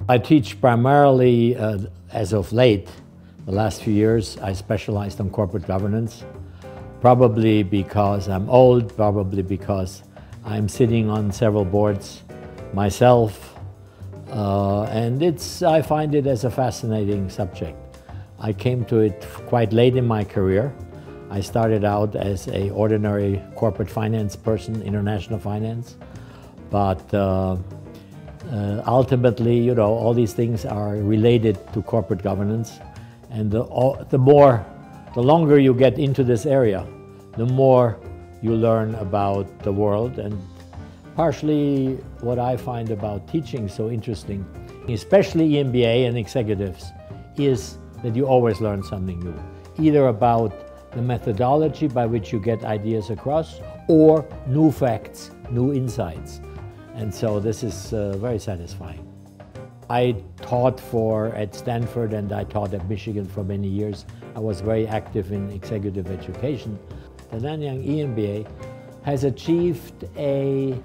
I teach primarily, as of late, the last few years, I specialized on corporate governance, probably because I'm old, probably because I'm sitting on several boards myself, and I find it as a fascinating subject. I came to it quite late in my career. I started out as an ordinary corporate finance person, international finance, but ultimately, you know, all these things are related to corporate governance, and the longer you get into this area, the more you learn about the world. And partially what I find about teaching so interesting, especially EMBA and executives, is that you always learn something new, either about the methodology by which you get ideas across, or new facts, new insights. And so this is very satisfying. I taught at Stanford and I taught at Michigan for many years. I was very active in executive education. The Nanyang EMBA has achieved a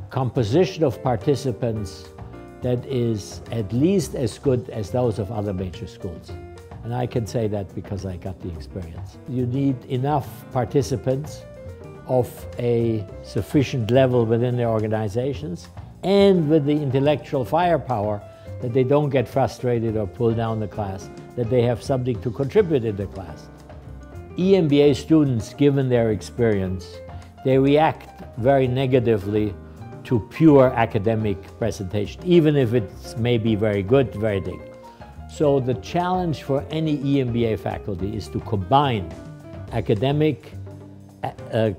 composition of participants that is at least as good as those of other major schools. And I can say that because I got the experience. You need enough participants of a sufficient level within their organizations and with the intellectual firepower that they don't get frustrated or pull down the class, that they have something to contribute in the class. EMBA students, given their experience, they react very negatively to pure academic presentation, even if it's maybe very good, very big. So the challenge for any EMBA faculty is to combine academic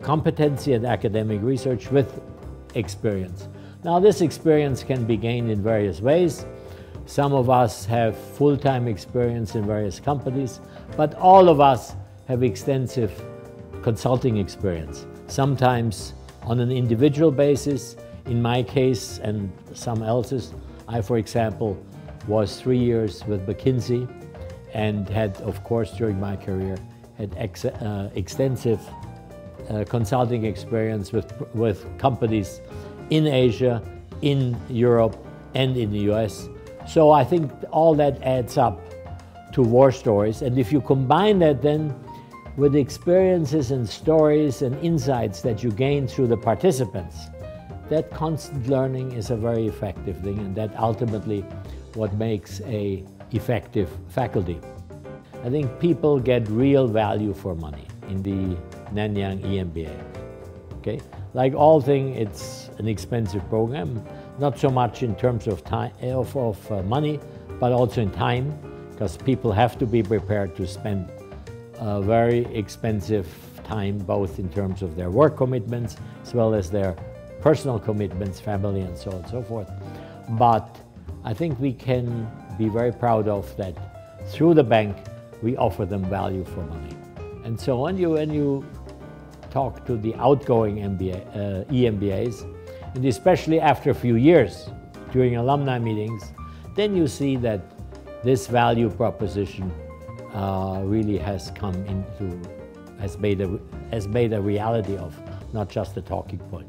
competency and academic research with experience. Now, this experience can be gained in various ways. Some of us have full-time experience in various companies, but all of us have extensive consulting experience, sometimes on an individual basis. In my case and some else's, I, for example, was 3 years with McKinsey and had, of course, during my career, had extensive consulting experience with companies in Asia, in Europe, and in the US. So I think all that adds up to war stories. And if you combine that then with experiences and stories and insights that you gain through the participants, that constant learning is a very effective thing, and that ultimately what makes an effective faculty. I think people get real value for money in the Nanyang EMBA. Okay, like all things, it's an expensive program, not so much in terms of time, money, but also in time, because people have to be prepared to spend very expensive time, both in terms of their work commitments as well as their personal commitments, family, and so on and so forth. But I think we can be very proud of that. Through the bank, we offer them value for money. And so when you talk to the outgoing EMBAs, and especially after a few years during alumni meetings, then you see that this value proposition really has made a reality of, not just a talking point.